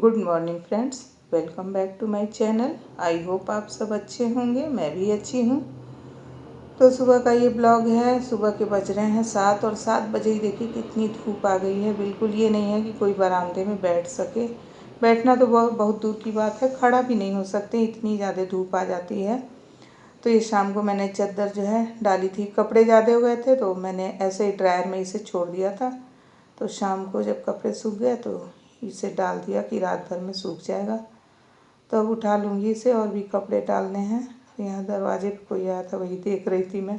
Good morning friends, welcome back to my channel. I hope आप सब अच्छे होंगे, मैं भी अच्छी हूँ। तो सुबह का ये ब्लॉग है। सुबह के बज रहे हैं 7 और 7 बजे ही देखिए कितनी धूप आ गई है। बिल्कुल ये नहीं है कि कोई बरामदे में बैठ सके। बैठना तो बहुत बहुत दूर की बात है, खड़ा भी नहीं हो सकते, इतनी ज़्यादा धूप आ जाती है। तो ये शाम को मैंने चादर जो है डाली थी, कपड़े ज़्यादा हो गए थे तो मैंने ऐसे ही ड्रायर में इसे छोड़ दिया था। तो शाम को जब कपड़े सूख गए तो इसे डाल दिया कि रात भर में सूख जाएगा। तो अब उठा लूँगी इसे, और भी कपड़े डालने हैं। यहाँ दरवाजे पे कोई आया था, वही देख रही थी मैं।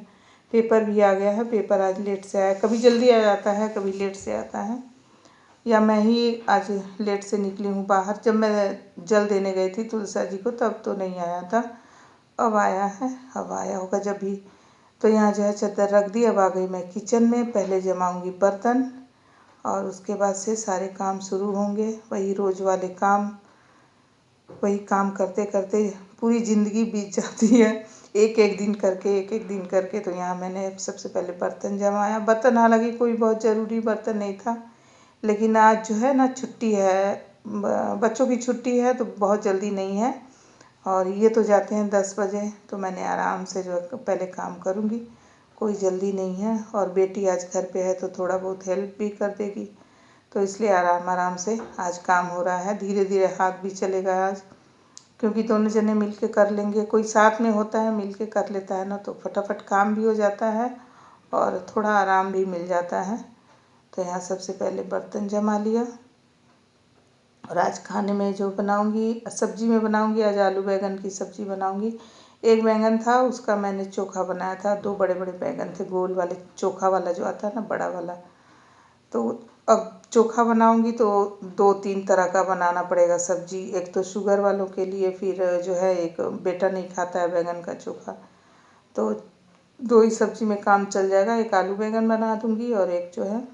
पेपर भी आ गया है। पेपर आज लेट से आया, कभी जल्दी आ जाता है, कभी लेट से आता है, या मैं ही आज लेट से निकली हूँ बाहर। जब मैं जल देने गई थी तुलसा जी को तब तो नहीं आया था, अब आया है। अब आया होगा जब भी। तो यहाँ जो है चादर रख दी। अब आ गई मैं किचन में। पहले जमाऊँगी बर्तन और उसके बाद से सारे काम शुरू होंगे। वही रोज़ वाले काम, वही काम करते करते पूरी ज़िंदगी बीत जाती है, एक एक दिन करके, एक एक दिन करके। तो यहाँ मैंने सबसे पहले बर्तन जमाया। बर्तन हालांकि कोई बहुत ज़रूरी बर्तन नहीं था, लेकिन आज जो है ना छुट्टी है, बच्चों की छुट्टी है, तो बहुत जल्दी नहीं है। और ये तो जाते हैं 10 बजे, तो मैंने आराम से जो पहले काम करूँगी, कोई जल्दी नहीं है। और बेटी आज घर पे है तो थोड़ा बहुत हेल्प भी कर देगी, तो इसलिए आराम आराम से आज काम हो रहा है। धीरे धीरे हाथ भी चलेगा आज, क्योंकि दोनों जने मिल के कर लेंगे। कोई साथ में होता है, मिल के कर लेता है ना, तो फटाफट काम भी हो जाता है और थोड़ा आराम भी मिल जाता है। तो यहाँ सबसे पहले बर्तन जमा लिया। और आज खाने में जो बनाऊंगी, सब्जी में बनाऊंगी, आज आलू बैंगन की सब्ज़ी बनाऊंगी। एक बैंगन था, उसका मैंने चोखा बनाया था। 2 बड़े बड़े बैंगन थे, गोल वाले, चोखा वाला जो आता है ना, बड़ा वाला। तो अब चोखा बनाऊंगी तो 2-3 तरह का बनाना पड़ेगा सब्जी। एक तो शुगर वालों के लिए, फिर जो है एक बेटा नहीं खाता है बैंगन का चोखा, तो 2 ही सब्जी में काम चल जाएगा। एक आलू बैंगन बना दूंगी और एक जो है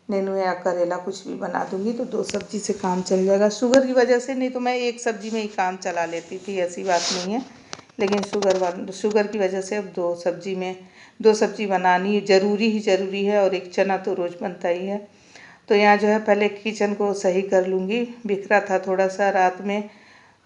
नेनुआ या करेला कुछ भी बना दूंगी, तो 2 सब्जी से काम चल जाएगा। शुगर की वजह से नहीं तो मैं एक सब्जी में ही काम चला लेती थी, ऐसी बात नहीं है। लेकिन शुगर की वजह से अब 2 सब्जी बनानी ज़रूरी है, और एक चना तो रोज़ बनता ही है। तो यहाँ जो है पहले किचन को सही कर लूँगी। बिखरा था थोड़ा सा रात में,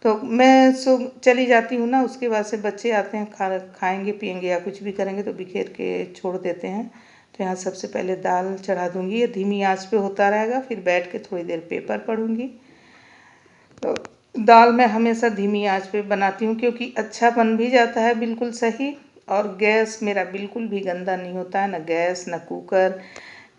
तो मैं सो चली जाती हूँ ना, उसके बाद से बच्चे आते हैं, खाएंगे पिएंगे या कुछ भी करेंगे तो बिखेर के छोड़ देते हैं। तो यहाँ सबसे पहले दाल चढ़ा दूँगी। ये धीमी आंच पे होता रहेगा, फिर बैठ के थोड़ी देर पेपर पढ़ूँगी। तो दाल मैं हमेशा धीमी आंच पे बनाती हूँ, क्योंकि अच्छा बन भी जाता है बिल्कुल सही। और गैस मेरा बिल्कुल भी गंदा नहीं होता है, ना गैस, ना कुकर,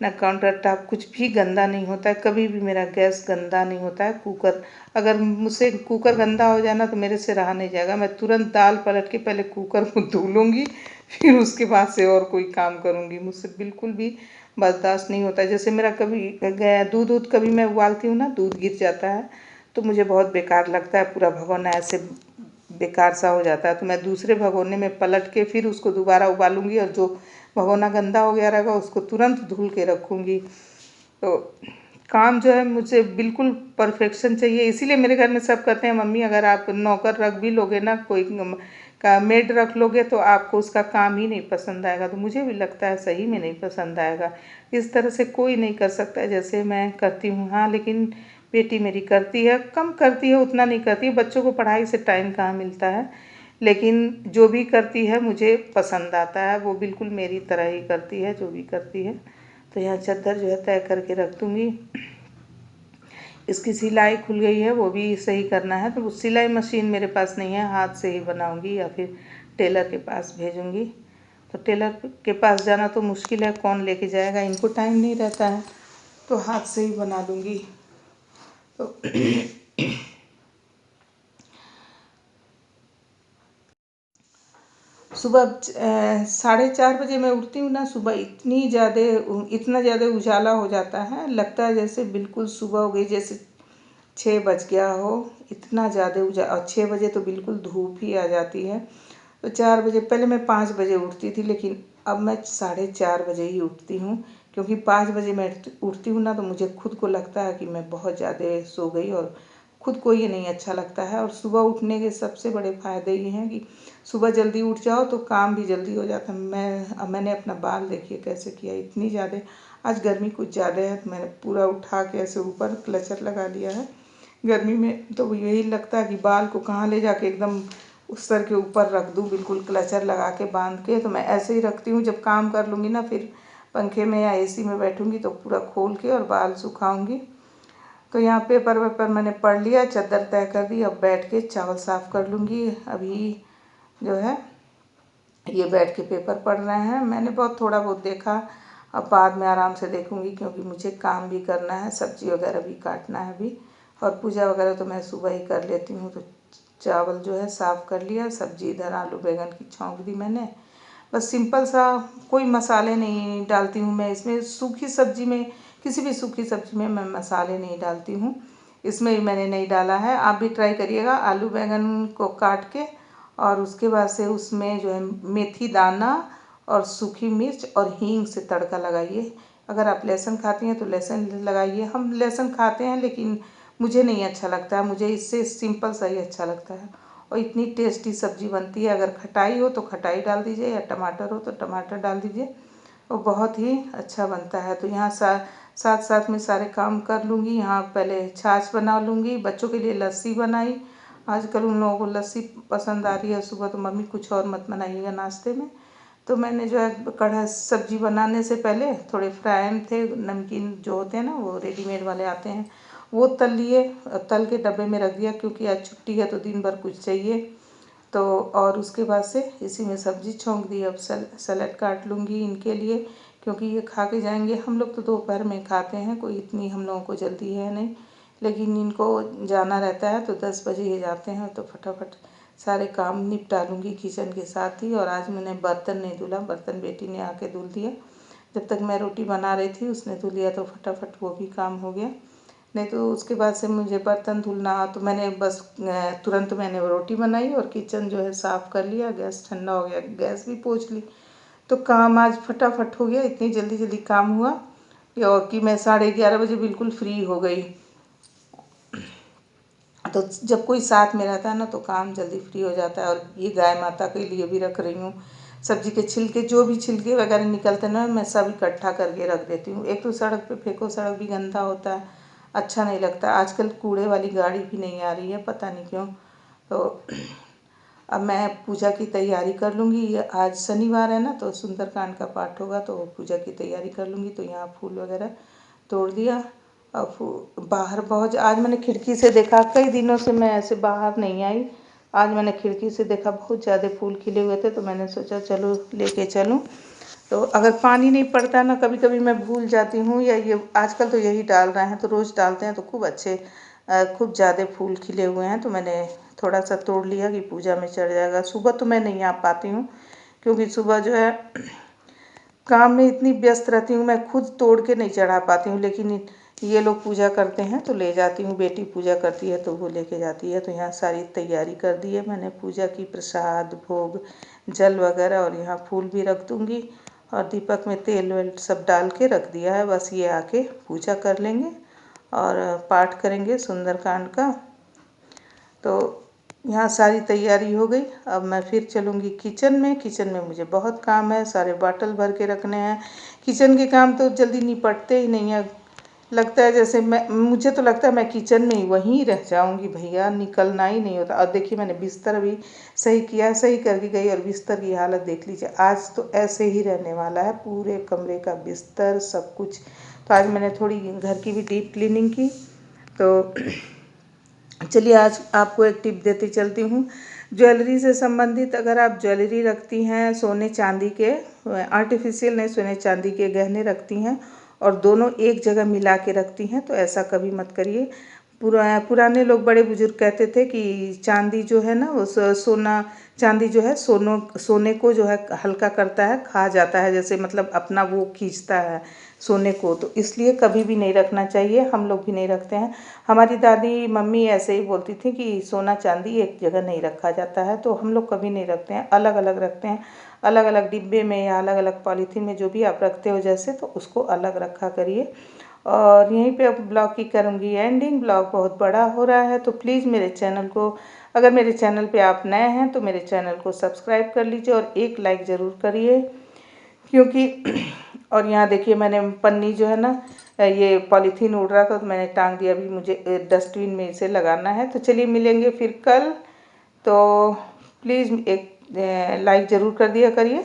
ना काउंटर टॉप, कुछ भी गंदा नहीं होता है। कभी भी मेरा गैस गंदा नहीं होता है। कुकर, अगर मुझसे कुकर गंदा हो जाना तो मेरे से रहा नहीं जाएगा। मैं तुरंत दाल पलट के पहले कुकर को धो लूँगी, फिर उसके बाद से और कोई काम करूँगी। मुझसे बिल्कुल भी बर्दाश्त नहीं होता है। जैसे मेरा कभी गया दूध कभी मैं उबालती हूँ ना, दूध गिर जाता है तो मुझे बहुत बेकार लगता है। पूरा भगोना ऐसे बेकार सा हो जाता है, तो मैं दूसरे भगोने में पलट के फिर उसको दोबारा उबालूँगी, और जो भगोना गंदा हो गया रहेगा उसको तुरंत धुल के रखूँगी। तो काम जो है मुझे बिल्कुल परफेक्शन चाहिए। इसीलिए मेरे घर में सब कहते हैं, मम्मी अगर आप नौकर रख भी लोगे ना, कोई का मेड रख लोगे, तो आपको उसका काम ही नहीं पसंद आएगा। तो मुझे भी लगता है सही में नहीं पसंद आएगा। इस तरह से कोई नहीं कर सकता जैसे मैं करती हूँ। हाँ, लेकिन बेटी मेरी करती है, कम करती है, उतना नहीं करती है। बच्चों को पढ़ाई से टाइम कहाँ मिलता है, लेकिन जो भी करती है मुझे पसंद आता है। वो बिल्कुल मेरी तरह ही करती है, जो भी करती है। तो यहाँ चादर जो है तय करके रख दूँगी। इसकी सिलाई खुल गई है, वो भी सही करना है। तो सिलाई मशीन मेरे पास नहीं है, हाथ से ही बनाऊँगी या फिर टेलर के पास भेजूँगी। तो टेलर के पास जाना तो मुश्किल है, कौन लेके जाएगा, इनको टाइम नहीं रहता है, तो हाथ से ही बना दूँगी। तो सुबह 4:30 बजे मैं उठती हूँ ना। सुबह इतना ज़्यादा उजाला हो जाता है, लगता है जैसे बिल्कुल सुबह हो गई, जैसे 6 बज गया हो। इतना ज़्यादा और 6 बजे तो बिल्कुल धूप ही आ जाती है। तो 4 बजे, पहले मैं 5 बजे उठती थी, लेकिन अब मैं 4:30 बजे ही उठती हूँ। क्योंकि 5 बजे मैं उठती हूँ ना, तो मुझे खुद को लगता है कि मैं बहुत ज़्यादा सो गई, और खुद को ये नहीं अच्छा लगता है। और सुबह उठने के सबसे बड़े फ़ायदे ये हैं कि सुबह जल्दी उठ जाओ तो काम भी जल्दी हो जाता है। मैंने अपना बाल देखिए कैसे किया, इतनी ज़्यादा आज गर्मी कुछ ज़्यादा है, तो मैंने पूरा उठा के ऐसे ऊपर क्लचर लगा लिया है, गर्मी में तो यही लगता है कि बाल को कहाँ ले जाके एकदम उस सर के ऊपर रख दूँ, बिल्कुल क्लचर लगा के बांध के। तो मैं ऐसे ही रखती हूँ, जब काम कर लूँगी ना फिर पंखे में या एसी में बैठूँगी तो पूरा खोल के और बाल सुखाऊँगी। तो यहाँ पेपर वेपर मैंने पढ़ लिया, चादर तय कर दी, अब बैठ के चावल साफ़ कर लूँगी। अभी जो है ये बैठ के पेपर पढ़ रहे हैं, मैंने बहुत थोड़ा बहुत देखा, अब बाद में आराम से देखूँगी क्योंकि मुझे काम भी करना है, सब्ज़ी वगैरह भी काटना है अभी, और पूजा वगैरह तो मैं सुबह ही कर लेती हूँ। तो चावल जो है साफ़ कर लिया, सब्ज़ी इधर आलू बैंगन की छौंक दी मैंने। बस सिंपल सा, कोई मसाले नहीं डालती हूँ मैं इसमें। सूखी सब्ज़ी में, किसी भी सूखी सब्ज़ी में मैं मसाले नहीं डालती हूँ, इसमें भी मैंने नहीं डाला है। आप भी ट्राई करिएगा। आलू बैंगन को काट के और उसके बाद से उसमें जो है मेथी दाना और सूखी मिर्च और हींग से तड़का लगाइए। अगर आप लहसुन खाती हैं तो लहसुन लगाइए। हम लहसुन खाते हैं लेकिन मुझे नहीं अच्छा लगता है, मुझे इससे सिंपल सा ही अच्छा लगता है। और इतनी टेस्टी सब्ज़ी बनती है। अगर खटाई हो तो खटाई डाल दीजिए, या टमाटर हो तो टमाटर डाल दीजिए, वो बहुत ही अच्छा बनता है। तो यहाँ साथ साथ में सारे काम कर लूँगी। यहाँ पहले छाछ बना लूँगी, बच्चों के लिए लस्सी बनाई। आजकल उन लोगों को लस्सी पसंद आ रही है। सुबह तो मम्मी कुछ और मत बनाइएगा नाश्ते में। तो मैंने जो है कढ़ा सब्ज़ी बनाने से पहले थोड़े फ्राई थे, नमकीन जो होते हैं ना वो रेडीमेड वाले आते हैं, वो तल लिए, तल के डब्बे में रख दिया क्योंकि आज छुट्टी है तो दिन भर कुछ चाहिए। तो और उसके बाद से इसी में सब्ज़ी छौंक दी। अब सलाद काट लूँगी इनके लिए क्योंकि ये खा के जाएंगे। हम लोग तो दोपहर में खाते हैं, कोई इतनी हम लोगों को जल्दी है नहीं, लेकिन इनको जाना रहता है तो 10 बजे ही जाते हैं। तो फटाफट सारे काम निपटा लूँगी किचन के साथ ही। और आज मैंने बर्तन नहीं धुला, बर्तन बेटी ने आके धुल दिया। जब तक मैं रोटी बना रही थी उसने धुल लिया, तो फटाफट वो भी काम हो गया। नहीं तो उसके बाद से मुझे बर्तन धुलना, तो मैंने बस तुरंत मैंने रोटी बनाई और किचन जो है साफ़ कर लिया, गैस ठंडा हो गया, गैस भी पोंछ ली। तो काम आज फटाफट हो गया, इतनी जल्दी जल्दी काम हुआ कि मैं 11:30 बजे बिल्कुल फ्री हो गई। तो जब कोई साथ में रहता है ना तो काम जल्दी फ्री हो जाता है। और ये गाय माता के लिए भी रख रही हूँ सब्ज़ी के छिलके, जो भी छिलके वगैरह निकलते हैं ना मैं सब इकट्ठा करके रख देती हूँ। एक तो सड़क पे फेंको, सड़क भी गंदा होता है, अच्छा नहीं लगता। आजकल कूड़े वाली गाड़ी भी नहीं आ रही है, पता नहीं क्यों। तो अब मैं पूजा की तैयारी कर लूँगी। आज शनिवार है ना तो सुंदरकांड का पाठ होगा, तो पूजा की तैयारी कर लूँगी। तो यहाँ फूल वगैरह तोड़ दिया। अब बाहर बहुत, आज मैंने खिड़की से देखा, कई दिनों से मैं ऐसे बाहर नहीं आई, आज मैंने खिड़की से देखा बहुत ज़्यादा फूल खिले हुए थे। तो मैंने सोचा चलो लेके चलूँ। तो अगर पानी नहीं पड़ता ना, कभी कभी मैं भूल जाती हूँ, या ये आजकल तो यही डाल रहे हैं तो रोज़ डालते हैं तो खूब अच्छे खूब ज़्यादा फूल खिले हुए हैं। तो मैंने थोड़ा सा तोड़ लिया कि पूजा में चढ़ जाएगा। सुबह तो मैं नहीं आ पाती हूँ क्योंकि सुबह जो है काम में इतनी व्यस्त रहती हूँ, मैं खुद तोड़ के नहीं चढ़ा पाती हूँ। लेकिन ये लोग पूजा करते हैं तो ले जाती हूँ, बेटी पूजा करती है तो वो लेके जाती है। तो यहाँ सारी तैयारी कर दी है मैंने पूजा की, प्रसाद भोग जल वगैरह, और यहाँ फूल भी रख दूँगी और दीपक में तेल वेल सब डाल के रख दिया है। बस ये आके पूजा कर लेंगे और पाठ करेंगे सुंदरकांड का। तो यहाँ सारी तैयारी हो गई। अब मैं फिर चलूँगी किचन में। किचन में मुझे बहुत काम है, सारे बॉटल भर के रखने हैं। किचन के काम तो जल्दी निपटते ही नहीं है, लगता है जैसे मुझे तो लगता है मैं किचन में ही वहीं रह जाऊंगी भैया, निकलना ही नहीं होता। और देखिए मैंने बिस्तर भी सही किया, सही करके गई और बिस्तर की हालत देख लीजिए। आज तो ऐसे ही रहने वाला है, पूरे कमरे का बिस्तर सब कुछ। तो आज मैंने थोड़ी घर की भी डीप क्लीनिंग की। तो चलिए आज आपको एक टिप देती चलती हूँ। ज्वेलरी से संबंधित, अगर आप ज्वेलरी रखती हैं, सोने चांदी के, आर्टिफिशियल नहीं, सोने चांदी के गहने रखती हैं और दोनों एक जगह मिला के रखती हैं, तो ऐसा कभी मत करिए। पुराने लोग, बड़े बुजुर्ग कहते थे कि चांदी जो है ना वो सोना, चांदी जो है सोने को जो है हल्का करता है, खा जाता है, जैसे मतलब अपना वो खींचता है सोने को। तो इसलिए कभी भी नहीं रखना चाहिए, हम लोग भी नहीं रखते हैं। हमारी दादी मम्मी ऐसे ही बोलती थी कि सोना चांदी एक जगह नहीं रखा जाता है, तो हम लोग कभी नहीं रखते हैं, अलग अलग रखते हैं। अलग अलग डिब्बे में या अलग अलग पॉलीथीन में, जो भी आप रखते हो जैसे, तो उसको अलग रखा करिए। और यहीं पे अब ब्लॉग की करूँगी एंडिंग। ब्लॉग बहुत बड़ा हो रहा है तो प्लीज़ मेरे चैनल को, अगर मेरे चैनल पे आप नए हैं तो मेरे चैनल को सब्सक्राइब कर लीजिए और एक लाइक ज़रूर करिए क्योंकि और यहाँ देखिए मैंने पन्नी जो है ना ये पॉलीथीन उड़ रहा था तो मैंने टांग दिया। अभी मुझे डस्टबिन में इसे लगाना है। तो चलिए मिलेंगे फिर कल। तो प्लीज़ एक लाइक ज़रूर कर दिया करिए।